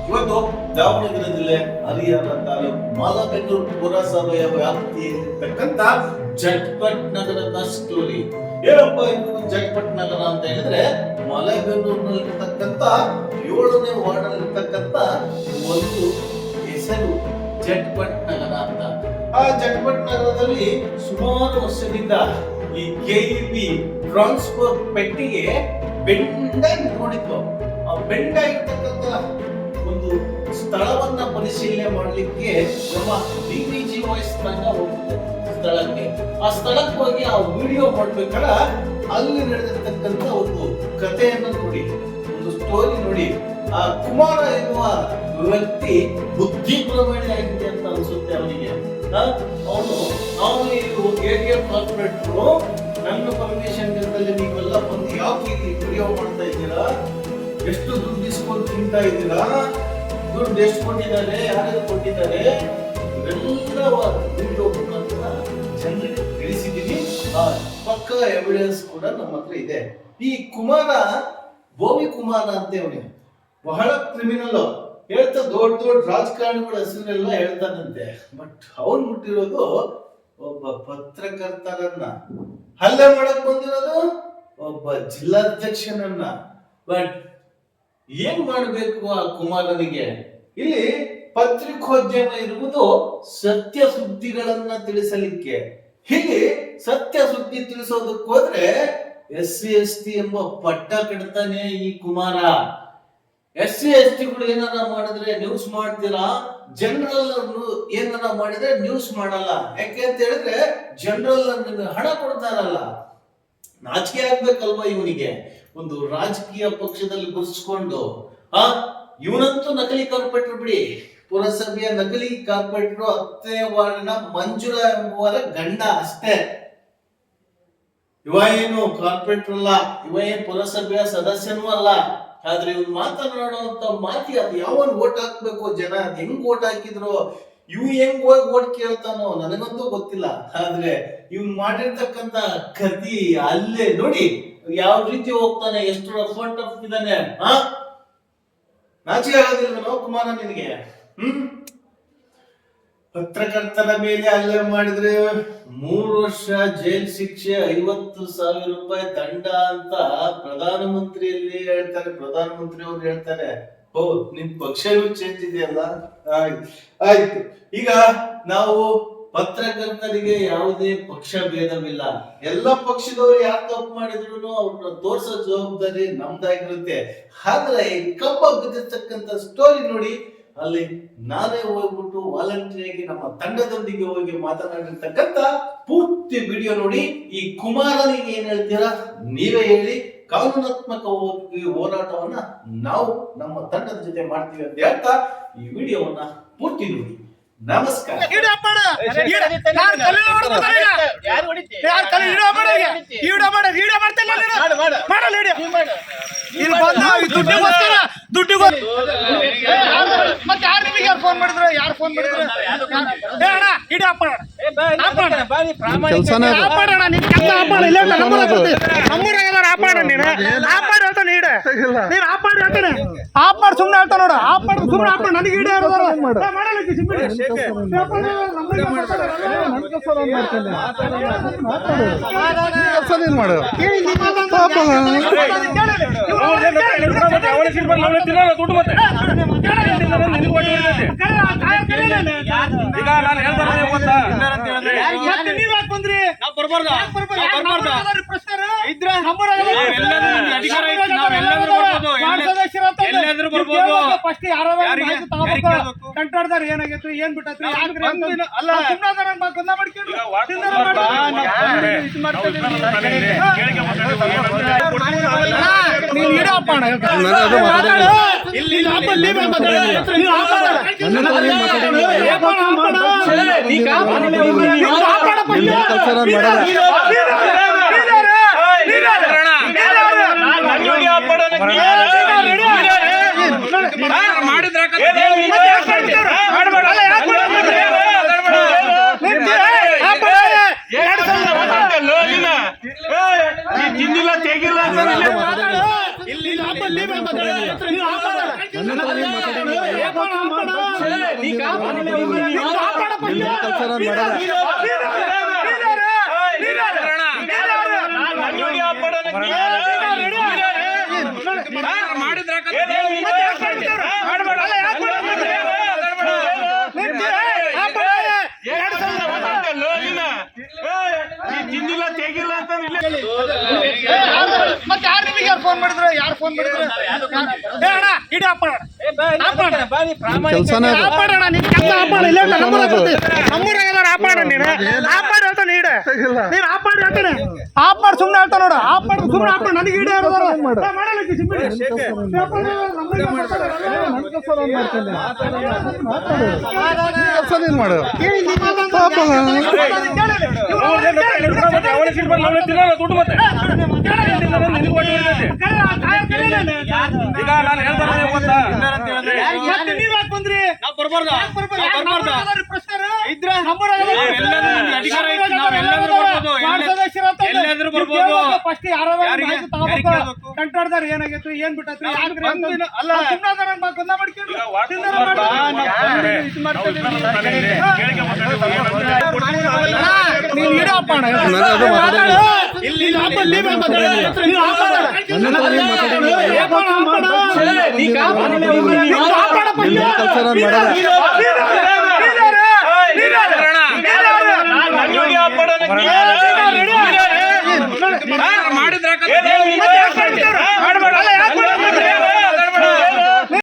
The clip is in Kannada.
ಇವತ್ತು ದಾವಣಗೆರೆ ಜಿಲ್ಲೆ ಹರಿಹರ ತಾಲೂಕು ಮಾಲಬೆನ್ನೂರು ಪುರಸಭೆಯ ವ್ಯಾಪ್ತಿಯಲ್ಲಿರ್ತಕ್ಕಂಥ ಜಟ್ಪಟ್ ನಗರದ ಸ್ಟೋರಿ. ಏನಪ್ಪ ಇದು ಜಟ್ಪಟ್ ನಗರ ಅಂತ ಹೇಳಿದ್ರೆ ಮಾಲಬೆನ್ನೂರಿನಲ್ಲಿರ್ತಕ್ಕಂಥ 7ನೇ ವಾರ್ಡ್ ಅಲ್ಲಿರ್ತಕ್ಕಂಥ ಒಂದು ಹೆಸರು ಜಟ್ಪಟ್ ನಗರ ಅಂತ. ಆ ಜಟ್ಪಟ್ ನಗರದಲ್ಲಿ ಸುಮಾರು ವರ್ಷದಿಂದ ಈ ಕೆಇಬಿ ಟ್ರಾನ್ಸ್ಫರ್ ಪೆಟ್ಟಿಗೆ ಬೆಂಡಾಗಿ ನೋಡಿತ್ತು. ಆ ಬೆಂಡಾಗಿರ್ತಕ್ಕಂಥ ಒಂದು ಸ್ಥಳವನ್ನ ಪರಿಶೀಲನೆ ಮಾಡಲಿಕ್ಕೆ ನಮ್ಮ ಡಿವಿಜಿ ವಾಯ್ಸ್ ತಂಡ ಹೋಗುತ್ತೆ ಸ್ಥಳಕ್ಕೆ. ಆ ಸ್ಥಳಕ್ಕೆ ಹೋಗಿ ಆ ವಿಡಿಯೋ ಮಾಡ್ಬೇಕಲ್ಲ, ಅಲ್ಲಿ ನಡೆದಿರ್ತಕ್ಕಂಥ ಒಂದು ಕಥೆಯನ್ನು ನೋಡಿ, ಒಂದು ಸ್ಟೋರಿ ನೋಡಿ. ಆ ಕುಮಾರ ಎನ್ನುವ ವ್ಯಕ್ತಿ ಬುದ್ಧಿ ಪ್ರಮಾಣ ಆಗಿದೆ ಅಂತ ಅನ್ಸುತ್ತೆ ಅವನಿಗೆ. ಅವನು ಏರಿಯಾ ಕಾರ್ಪೊರೇಟರು ನನ್ನ ಪರ್ಮಿಷನ್ ಜೊತೆಲಿ ನೀವೆಲ್ಲ ಬಂದು ಯಾಕೆ ಇಲ್ಲಿ ವಿಡಿಯೋ ಮಾಡ್ತಾ ಇದ್ದೀರಾ, ಎಷ್ಟು ದುಡ್ಡು ಇಸ್ಕೊಂಡು ತಿಂತಾ ಇದ್ದೀರಾ, ದುಡ್ಡು ಎಷ್ಟು ಕೊಟ್ಟಿದ್ದಾರೆ, ಯಾರು ಕೊಟ್ಟಿದ್ದಾರೆ, ಇವೆಲ್ಲ ವಿಡಿಯೋ ಮುಖಾಂತರ ಜನರಿಗೆ ತಿಳಿಸಿದ್ದೀನಿ. ಪಕ್ಕ ಎವಿಡೆನ್ಸ್ ಕೂಡ ನಮ್ಮ ಹತ್ರ ಇದೆ. ಈ ಕುಮಾರ ಬೋವಿ ಕುಮಾರ ಅಂತ ಅವನಿಗೆ ಬಹಳ ಕ್ರಿಮಿನಲ್ ಹೇಳ್ತಾ ದೊಡ್ಡ ದೊಡ್ಡ ರಾಜಕಾರಣಿಗಳ ಹೆಸರೆಲ್ಲ ಹೇಳ್ತಾನಂತೆ. ಬಟ್ ಅವನ್ ಮುಟ್ಟಿರೋದು ಒಬ್ಬ ಪತ್ರಕರ್ತರನ್ನ ಹಲ್ಲೆ ಮಾಡಕ್ ಬಂದಿರೋದು ಒಬ್ಬ ಜಿಲ್ಲಾಧ್ಯಕ್ಷನನ್ನ. ಬಟ್ ಏನ್ ಮಾಡ್ಬೇಕು ಆ ಕುಮಾರನಿಗೆ? ಇಲ್ಲಿ ಪತ್ರಿಕೋದ್ಯಮ ಇರುವುದು ಸತ್ಯ ಸುದ್ದಿಗಳನ್ನ ತಿಳಿಸಲಿಕ್ಕೆ. ಇಲ್ಲಿ ಸತ್ಯ ಸುದ್ದಿ ತಿಳಿಸೋದಕ್ಕೆ ಹೋದ್ರೆ SC/ST ಎಂಬ ಪಟ್ಟ ಕಟ್ತಾನೆ ಈ ಕುಮಾರ. SC/STಗಳು ಏನಾರ ಮಾಡಿದ್ರೆ ನ್ಯೂಸ್ ಮಾಡ್ತೀರಾ, ಜನರಲ್ ಏನಾರ ಮಾಡಿದ್ರೆ ನ್ಯೂಸ್ ಮಾಡಲ್ಲ. ಯಾಕೆ ಅಂತ ಹೇಳಿದ್ರೆ ಜನರಲ್ ಹಣ ಕೊಡ್ತಾರಲ್ಲ. ನಾಚಿಕೆ ಆಗ್ಬೇಕಲ್ವಾ ಇವನಿಗೆ? ಒಂದು ರಾಜಕೀಯ ಪಕ್ಷದಲ್ಲಿ ಗುರುಸ್ಕೊಂಡು ಇವನಂತೂ ನಕಲಿ ಕಾರ್ಪೊರೇಟರ್ ಬಿಡಿ, ಪುರಸಭೆಯ ನಕಲಿ ಕಾರ್ಪೊರೇಟರ್ 10ನೇ ವಾರ್ಡಿನ ಮಂಜುಳ ಎಂಬುವರ ಗಂಡ ಅಷ್ಟೇ. ಇವ ಏನು ಕಾರ್ಪೊರೇಟರ್ ಅಲ್ಲ, ಇವ ಏನು ಪುರಸಭೆಯ ಸದಸ್ಯನೂ ಅಲ್ಲ. ಆದ್ರೆ ಇವ್ನು ಮಾತನಾಡುವಂತ ಮಾತಿ ಅದು ಯಾವನ್ ಓಟ್ ಹಾಕ್ಬೇಕು, ಜನ ಅದ್ ಹೆಂಗ್ ಓಟ್ ಹಾಕಿದ್ರು, ಇವ್ ಹೆಂಗ್ ಹೋಗಿ ಓಟ್ ಕೇಳ್ತಾನೋ ನನಗಂತೂ ಗೊತ್ತಿಲ್ಲ. ಆದ್ರೆ ಇವ್ನ್ ಮಾಡಿರ್ತಕ್ಕಂತ ಕತಿ ಅಲ್ಲೇ ನೋಡಿ ಯಾವ ರೀತಿ ಹೋಗ್ತಾನೆ, ಎಷ್ಟು ರಫ್ ಅಂಡ್ ಟಫ್ ಇದ್ದಾನೆ. ನಾಚಿಕೆ ಆಗೋದಿಲ್ವನೋ ಕುಮಾರ ನಿನಗೆ? ಪತ್ರಕರ್ತರ ಮೇಲೆ ಹಲ್ಲೆ ಮಾಡಿದ್ರೆ 3 ವರ್ಷ ಜೈಲ್ ಶಿಕ್ಷೆ, 50,000 ರೂಪಾಯಿ ದಂಡ ಅಂತ ಪ್ರಧಾನಮಂತ್ರಿಯಲ್ಲಿ ಹೇಳ್ತಾರೆ. ಪ್ರಧಾನಮಂತ್ರಿ ಅವರು ಹೇಳ್ತಾರೆ. ಓ, ನಿಮ್ ಪಕ್ಷವೂ ಚೇಂಜ್ ಇದೆಯಲ್ಲ. ಆಯ್ತು, ಈಗ ನಾವು ಪತ್ರಕರ್ತರಿಗೆ ಯಾವುದೇ ಪಕ್ಷ ಭೇದವಿಲ್ಲ. ಎಲ್ಲ ಪಕ್ಷದವರು ಯಾರು ತಪ್ಪು ಮಾಡಿದ್ರು ಅವ್ರನ್ನ ತೋರ್ಸೋ ಜವಾಬ್ದಾರಿ ನಮ್ದಾಗಿರುತ್ತೆ. ಆದ್ರೆ ಕಬ್ಬ ಬಿದ್ದಿರ್ತಕ್ಕಂಥ ಸ್ಟೋರಿ ನೋಡಿ, ಅಲ್ಲಿ ನಾನೇ ಹೋಗ್ಬಿಟ್ಟು ವಾಲಂಟಿಯರ್ ನಮ್ಮ ತಂಡದೊಂದಿಗೆ ಹೋಗಿ ಮಾತನಾಡಿರ್ತಕ್ಕಂಥ ಪೂರ್ತಿ ವಿಡಿಯೋ ನೋಡಿ. ಈ ಕುಮಾರನಿಗೆ ಏನ್ ಹೇಳ್ತೀರಾ ನೀವೇ ಹೇಳಿ. ಕಾನೂನಾತ್ಮಕವಾಗಿ ಹೋರಾಟವನ್ನ ನಾವು ನಮ್ಮ ತಂಡದ ಜೊತೆ ಮಾಡ್ತೀವಿ ಅಂತ ಹೇಳ್ತಾ ಈ ವಿಡಿಯೋವನ್ನ ಪೂರ್ತಿ ನೋಡಿ. ನಮಸ್ಕಾರ. ಫೋನ್ ಮಾಡಿದ್ರು, ಯಾರು ಫೋನ್ ಮಾಡಿದ್ರು? ಸುಮ್ನೆ ಹೇಳ್ತಾ ನೋಡ, ಸುಮ್ನೆ ನನಗೆ ಇಡೀ ಕಂಟಾಡ್ದಾರ ಏನಾಗೈತಿ, ಏನ್ ಬಿಟ್ಟೈತ್ರಿ, ಮತ್ತೆ ಯಾರು ನಿಮಗೆ ಫೋನ್ ಮಾಡಿದ್ರು? ಯಾರು ಫೋನ್ ಮಾಡಿದ್ರು? ಅಣ್ಣ ಇಡಿ ಆಪಣ ಕೆಲಸನೇ ಆಪ್ ಮಾಡಿ ಸುಮ್ಮನೆ ಹೇಳ್ತಾ ನೋಡು. ಆಪ್ ಮಾಡಿ ಸುಮ್ಮನೆ ಆಪ್ ಮಾಡಿ ನನಗೆ ಇಡೇ ಮಾಡು ಕಂಟಾಡ್ದಾರ ಏನಾಗೈತಿ ಏನ್ ಬಿಟ್ಟೈತ್ರಿ ಕೆಲಸ